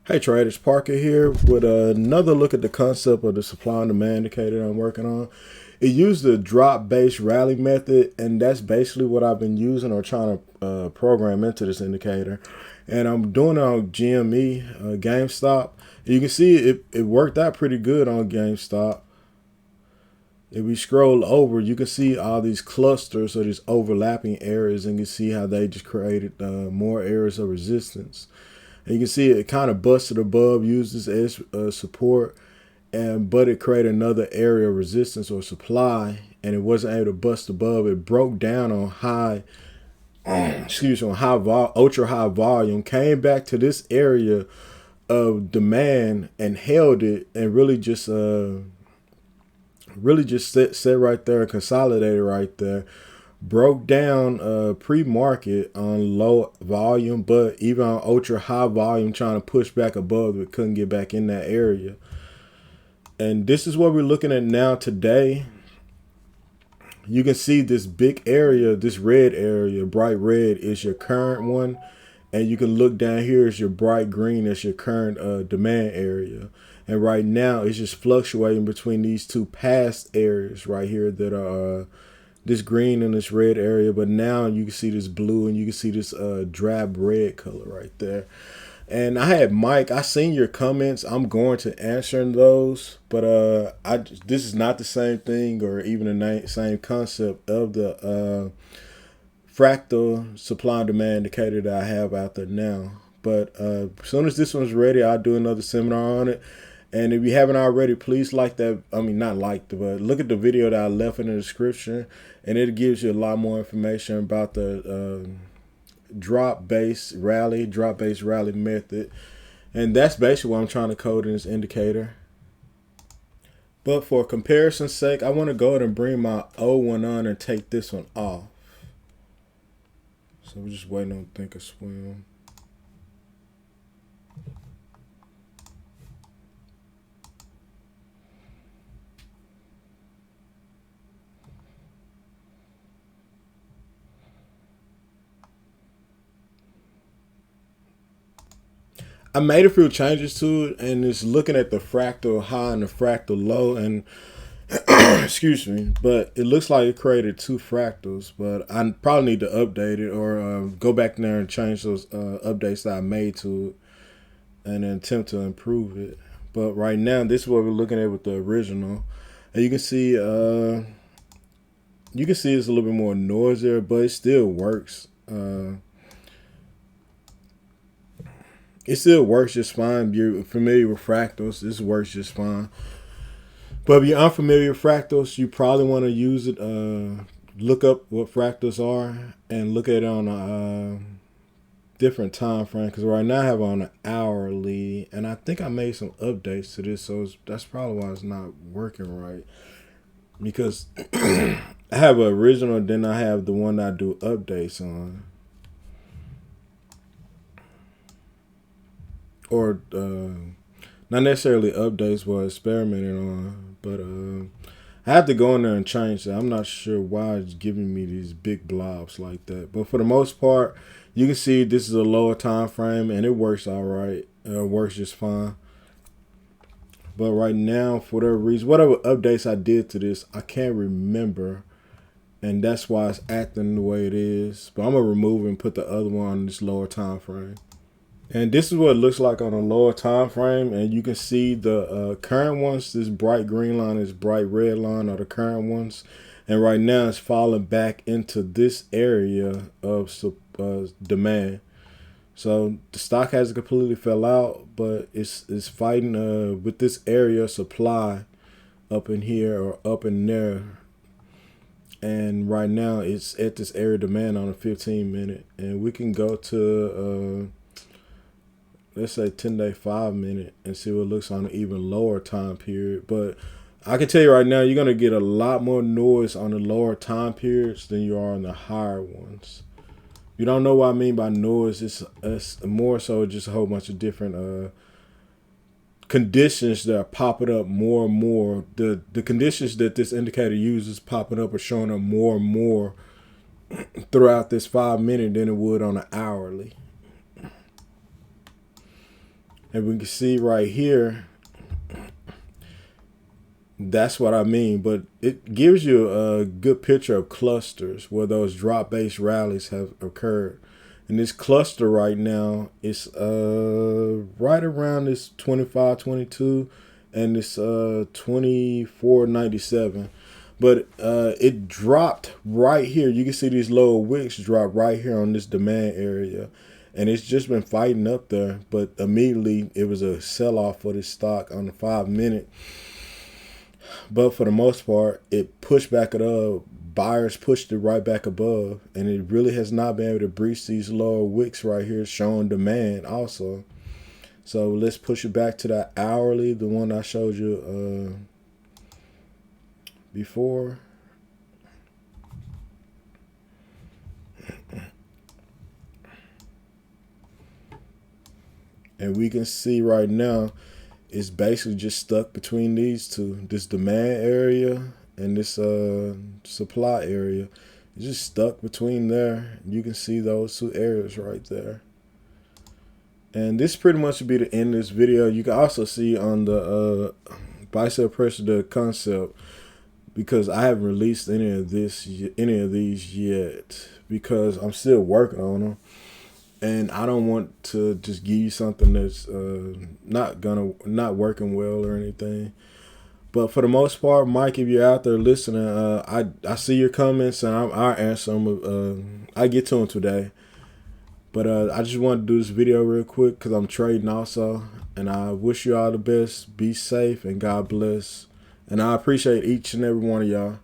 Hey traders, Parker here with another look at the concept of the supply and demand indicator I'm working on. It used the drop-based rally method, and that's basically what I've been using or trying to program into this indicator. And I'm doing it on GME, GameStop. You can see it worked out pretty good on GameStop. If we scroll over, you can see all these clusters or these overlapping areas, and you can see how they just created more areas of resistance. And you can see it kind of busted above, used this as support, but it created another area of resistance or supply, and it wasn't able to bust above. It broke down on high, ultra high volume, came back to this area of demand and held it, and really just set right there, consolidated right there. Broke down pre-market on low volume, but even on ultra high volume, trying to push back above it, couldn't get back in that area. And this is what we're looking at now today. You can see this big area, this red area, bright red is your current one. And you can look down here as your bright green as your current demand area. And right now it's just fluctuating between these two past areas right here that are this green and this red area, but now you can see this blue and you can see this drab red color right there. And I had Mike, I seen your comments. I'm going to answer those, but this is not the same thing or even the same concept of the fractal supply and demand indicator that I have out there now. But as soon as this one's ready, I'll do another seminar on it. And if you haven't already, please like that. I mean, not like the, but look at the video that I left in the description, and it gives you a lot more information about the drop-based rally method. And that's basically what I'm trying to code in this indicator. But for comparison's sake, I want to go ahead and bring my old one on and take this one off. So we're just waiting on Thinkorswim. I made a few changes to it, and it's looking at the fractal high and the fractal low, and excuse me, but it looks like it created two fractals, but I probably need to update it or go back there and change those updates that I made to it and then attempt to improve it. But right now, this is what we're looking at with the original, and you can see it's a little bit more noise there, but it still works. It still works just fine. If you're familiar with fractals, this works just fine. But if you're unfamiliar with fractals, you probably want to use it. Look up what fractals are and look at it on a different time frame. Because right now I have it on an hourly, and I think I made some updates to this, so that's probably why it's not working right. Because I have an original, then I have the one that I do updates on. Or not necessarily updates what I experimented on, but I have to go in there and change that. I'm not sure why it's giving me these big blobs like that, but for the most part, you can see this is a lower time frame and it works all right. It works just fine. But right now, for whatever reason, whatever updates I did to this, I can't remember, and that's why it's acting the way it is. But I'm gonna remove it and put the other one on this lower time frame. And this is what it looks like on a lower time frame, and you can see the current ones. This bright green line, this bright red line are the current ones, and right now it's falling back into this area of demand. So the stock hasn't completely fell out, but it's fighting with this area of supply up in here or up in there. And right now it's at this area of demand on a 15-minute, and we can go to let's say 10-day 5-minute and see what it looks on an even lower time period. But I can tell you right now, you're going to get a lot more noise on the lower time periods than you are on the higher ones. You don't know what I mean by noise. It's more so just a whole bunch of different conditions that are popping up more and more. The conditions that this indicator uses popping up are showing up more and more throughout this 5-minute than it would on an hourly. And we can see right here, that's what I mean. But it gives you a good picture of clusters where those drop-based rallies have occurred. And this cluster right now is right around this 25.22 and this 24.97. But it dropped right here. You can see these lower wicks drop right here on this demand area. And it's just been fighting up there. But immediately it was a sell-off for this stock on the 5-minute. But for the most part, it pushed back it up. Buyers pushed it right back above. And it really has not been able to breach these lower wicks right here, showing demand also. So let's push it back to that hourly, the one I showed you before. And we can see right now, it's basically just stuck between these two. This demand area and this supply area. It's just stuck between there. You can see those two areas right there. And this pretty much would be the end of this video. You can also see on the bicep pressure the concept, because I haven't released any of these yet, because I'm still working on them. And I don't want to just give you something that's not working well or anything. But for the most part, Mike, if you're out there listening, I see your comments and I'll answer them. I get to them today. But I just wanted to do this video real quick because I'm trading also. And I wish you all the best. Be safe and God bless. And I appreciate each and every one of y'all.